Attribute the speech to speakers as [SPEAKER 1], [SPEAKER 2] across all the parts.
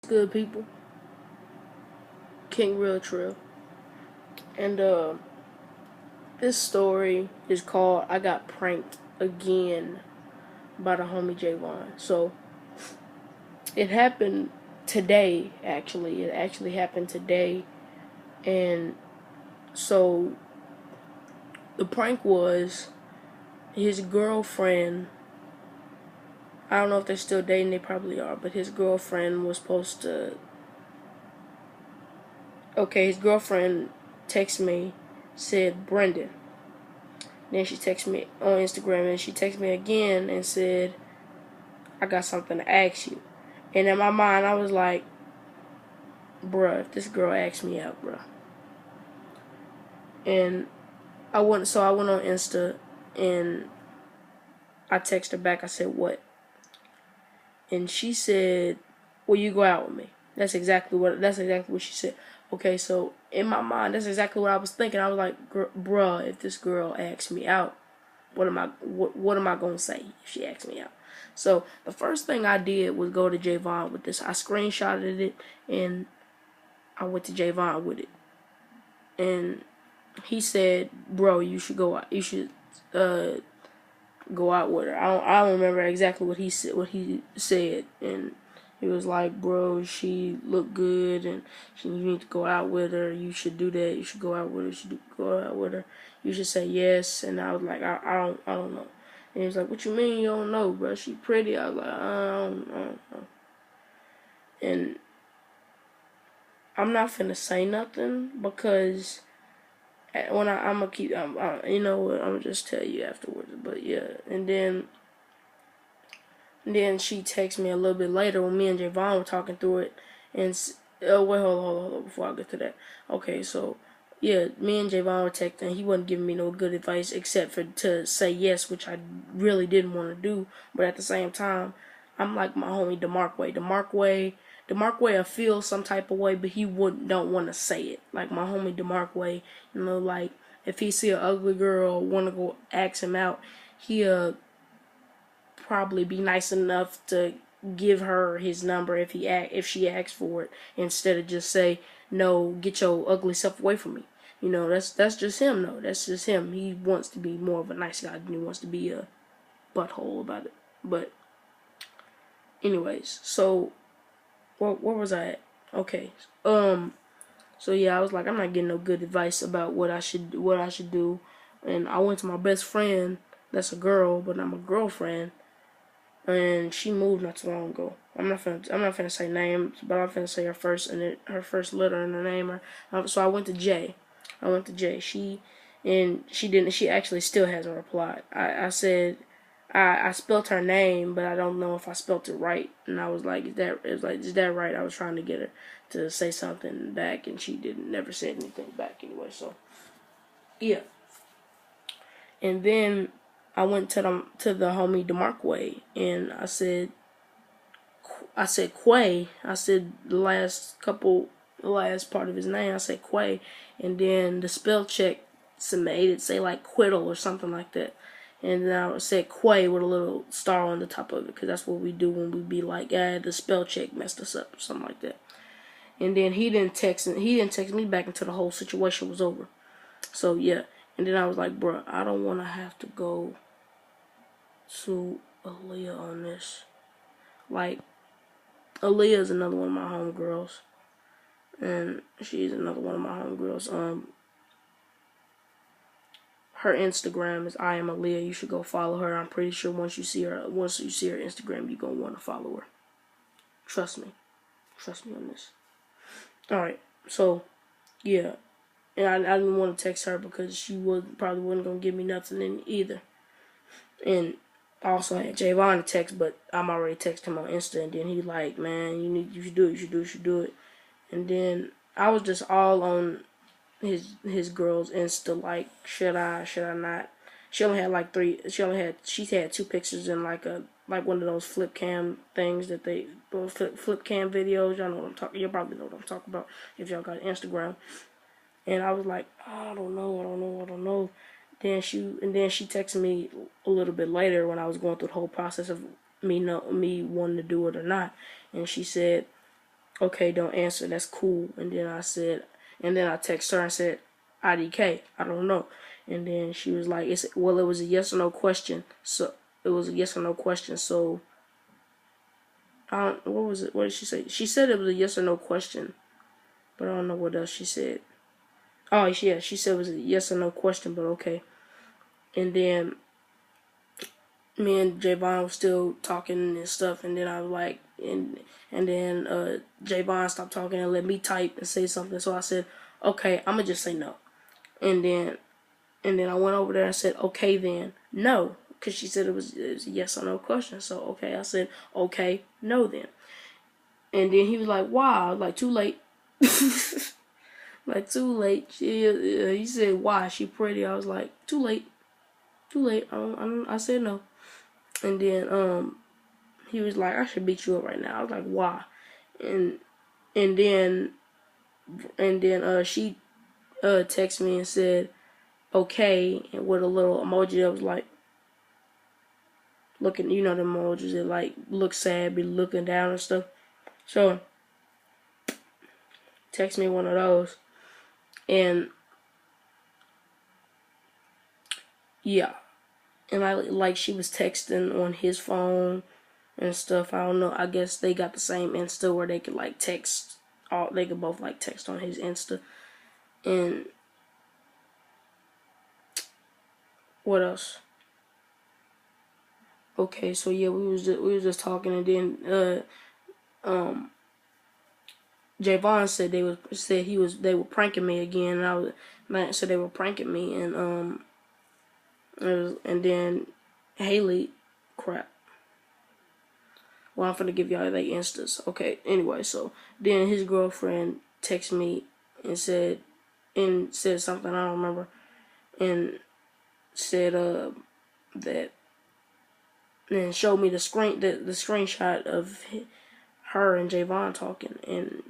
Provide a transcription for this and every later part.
[SPEAKER 1] Good people, King Real Trill, and this story is called "I Got Pranked Again" by the homie J'Von. So it happened today. It actually happened today, and so the prank was his girlfriend. I don't know if they're still dating. They probably are, but his girlfriend was supposed to. Okay, his girlfriend texted me, said Brendon. Then she texted me on Instagram, and she texted me again and said, I got something to ask you. And in my mind, I was like, bruh, if this girl asked me out, bruh. And I went on Insta, and I texted her back. I said, what? And she said, will you go out with me? That's exactly what she said. Okay, so in my mind, that's exactly what I was thinking. I was like, bruh, if this girl asks me out, what am I gonna say if she asks me out? So the first thing I did was go to J'Von with this. I screenshotted it and I went to J'Von with it. And he said, "Bro, you should go out. You should go out with her." I don't remember exactly what he said. And he was like, "Bro, she looked good, and you need to go out with her. You should do that. You should go out with her. You should go out with her. You should say yes." And I was like, I don't know." And he was like, "What you mean you don't know, bro? She pretty." I was like, I don't know." And I'm not finna say nothing because when I'm gonna keep, you know what? I'm gonna just tell you afterwards. But yeah, and then she texted me a little bit later when me and J'Von were talking through it. And wait, hold on, before I get to that. Okay, so yeah, me and J'Von were texting. He wasn't giving me no good advice except for to say yes, which I really didn't want to do. But at the same time, I'm like my homie DeMarkway, I feel some type of way, but he don't want to say it. Like my homie DeMarkway, like if he see an ugly girl, want to go ask him out, he'll probably be nice enough to give her his number if she asks for it, instead of just say no, get your ugly self away from me. That's just him. No, that's just him. He wants to be more of a nice guy than he wants to be a butthole about it. But anyways, so where was I at? Okay. So yeah, I was like, I'm not getting no good advice about what I should do. And I went to my best friend, that's a girl, but I'm a girlfriend, and she moved not too long ago. I'm not finna say names, but I'm finna say her first letter in her name. So I went to J. She actually still hasn't replied. I said I spelt her name, but I don't know if I spelt it right. And I was like, is that right? I was trying to get her to say something back, and she never said anything back anyway. So yeah. And then I went to the homie DeMarkway, and I said Quay. I said the last part of his name. I said Quay, and then the spell check made it say like Quiddle or something like that. And then I said Quay with a little star on the top of it, because that's what we do when we be like, the spell check messed us up or something like that. And then he didn't text me back until the whole situation was over. So yeah. And then I was like, bruh, I don't want to have to go to Aaliyah on this. Like, Aaliyah is another one of my homegirls, and she's another one of my homegirls. Her Instagram is I am Aaliyah. You should go follow her. I'm pretty sure once you see her Instagram, you're gonna want to follow her. Trust me on this. All right, so yeah, and I didn't want to text her because she probably wasn't gonna give me nothing in either. And I also had J'Von to text, but I'm already texting him on Insta, and then he like, man, you should do it. And then I was just all on his girl's Insta, like, should I not? She only had like she had two pictures in like one of those flip cam things that those flip cam videos. Y'all know what I'm talking. You probably know what I'm talking about if y'all got Instagram. And I was like, oh, I don't know. Then she texted me a little bit later when I was going through the whole process of me wanting to do it or not, and she said, okay, don't answer. That's cool. And then I text her and said, IDK, I don't know. And then she was like, it was a yes or no question. So it was a yes or no question. So what was it? What did she say? She said it was a yes or no question, but I don't know what else she said. Oh yeah, she said it was a yes or no question, but okay. And then me and J'Von was still talking and stuff, and then I was like, and then J'Von stopped talking and let me type and say something. So I said, okay, I'm gonna just say no. And then I went over there and said, okay then, no, because she said it was a yes or no question. So okay, I said, okay, no then. And then he was like, why? I was like, too late. Like, too late. He said, why? She pretty. I was like, too late. Too late. I said no. And then he was like, I should beat you up right now. I was like, why? And and then she texted me and said, okay, and with a little emoji that was like looking, you know, the emojis that like look sad, be looking down and stuff. So text me one of those, and yeah, and I like she was texting on his phone and stuff. I don't know. I guess they got the same Insta where they could like text. They could both like text on his Insta. And what else? Okay, so yeah, we was just talking, and then J'Von said they were pranking me again, and I said they were pranking me, and and then Haley, crap. Well, I'm finna give y'all the instas. Okay, anyway, so then his girlfriend texted me and said something I don't remember, and said that, and showed me the screenshot of her and J'Von talking, and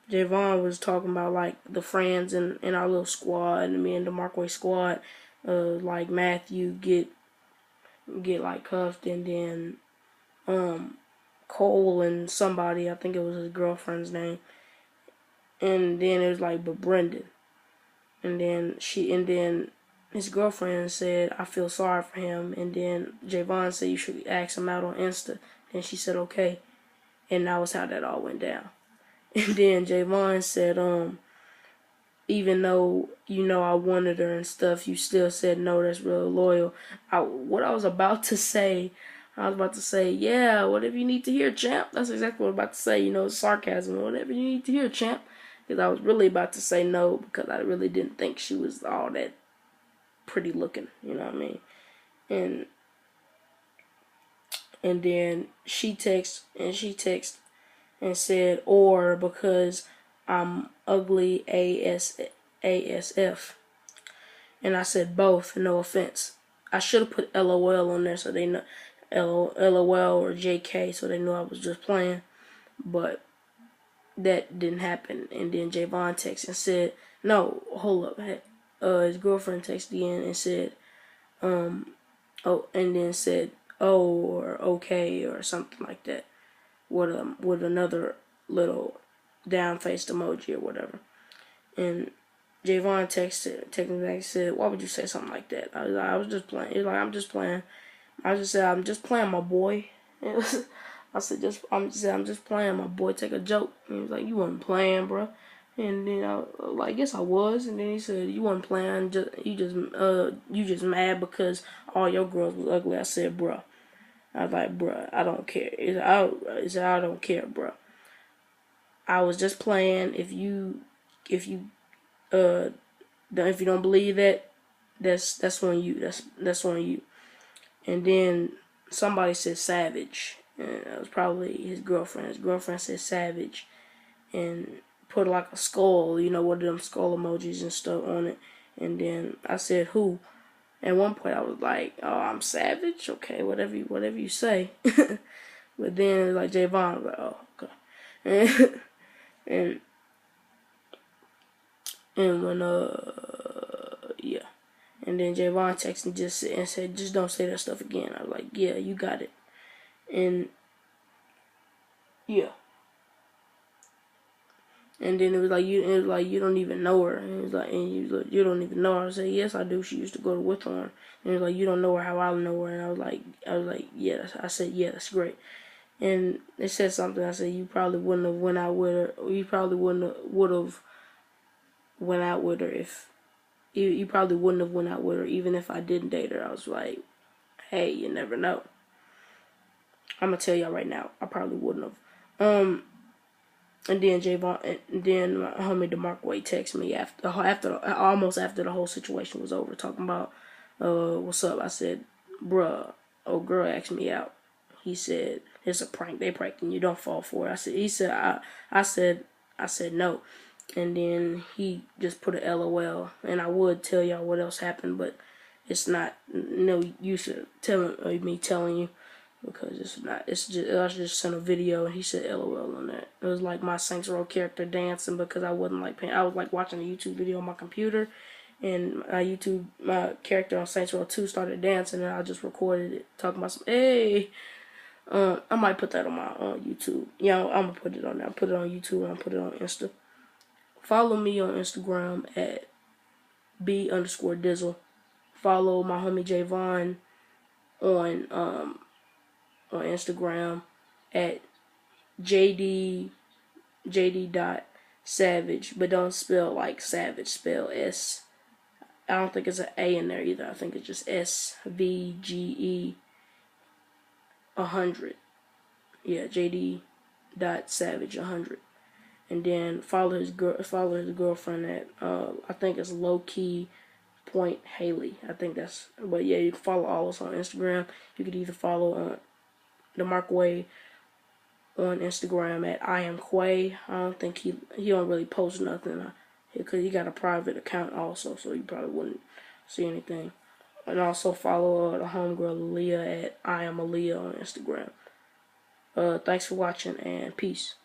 [SPEAKER 1] J'Von was talking about like the friends in our little squad, and me and the Markway squad, like Matthew get like cuffed, and then Cole and somebody, I think it was his girlfriend's name, and then it was like, but Brendon, and then his girlfriend said, I feel sorry for him, and then J'Von said you should ask him out on Insta, and she said okay, and that was how that all went down. And then J'Von said, even though you know I wanted her and stuff, you still said no. That's real loyal. What I was about to say, yeah, whatever you need to hear, champ. That's exactly what I'm about to say. You know, sarcasm, whatever you need to hear, champ. Because I was really about to say no because I really didn't think she was all that pretty looking. You know what I mean? And then she texted and said, or because I'm ugly ASF. And I said both, no offense. I should have put LOL on there so they know, LOL or JK, so they knew I was just playing. But that didn't happen. And then J'Von texted and said, no, hold up. His girlfriend texted again and said, oh, and then said, oh, or okay, or something like that, with another little down-faced emoji or whatever. And J'Von texted me back and said, why would you say something like that? I was just playing. He's like, I'm just playing. I just said, I'm just playing, my boy. I said, I'm just playing, my boy. Take a joke. And he was like, you wasn't playing, bro. And then I was like, yes, I was. And then he said, you wasn't playing. You just mad because all your girls was ugly. I said, bro. I was like, bro, I don't care. I don't care, bro. I was just playing. If you don't believe that, that's on you. That's on you. And then somebody said savage, and it was probably his girlfriend. His girlfriend said savage, and put like a skull, you know, one of them skull emojis and stuff on it. And then I said who. At one point I was like, oh, I'm savage. Okay, whatever you say. But then like J'Von was like, oh, okay. And when yeah. And then J'Von texted and said, just don't say that stuff again. I was like, yeah, you got it. And yeah. And then it was like you don't even know her. And it was like, and you don't even know her. I said, yes, I do. She used to go to Withorn. And it was like, you don't know her how I know her. And I was like, yeah. I said, yeah, that's great. And it said something. I said, you probably wouldn't have went out with her. Or you probably would have went out with her if you probably wouldn't have went out with her even if I didn't date her. I was like, hey, you never know. I'm gonna tell y'all right now, I probably wouldn't have. And then J'Von, and then my homie DeMarc Wade texted me almost after the whole situation was over, talking about, what's up? I said, bruh, old girl asked me out. He said, it's a prank. They pranking you. Don't fall for it. I said no. And then he just put a LOL. And I would tell y'all what else happened, but it's not no use of me telling you. Because I just sent a video and he said LOL on that. It was like my Saints Row character dancing because I wasn't like paying. I was like watching a YouTube video on my computer, and my character on Saints Row 2 started dancing, and I just recorded it talking about some hey. I might put that on my YouTube. Yeah, I'm gonna put it on there. I'll put it on YouTube and I'll put it on Insta. Follow me on Instagram at B_Dizzle. Follow my homie J'Von on Instagram at JD.Savage, but don't spell like savage, spell S. I don't think it's an A in there either. I think it's just SVGE 100. Yeah, JD.Savage 100. And then follow his girlfriend at I think it's lowkey Point Haley. I think that's, but yeah, you can follow all of us on Instagram. You could either follow DeMarc Wade on Instagram at I am Quay. I don't think he don't really post nothing because he got a private account also, so you probably wouldn't see anything. And also follow the homegirl Aaliyah at I am Aaliyah on Instagram. Thanks for watching and peace.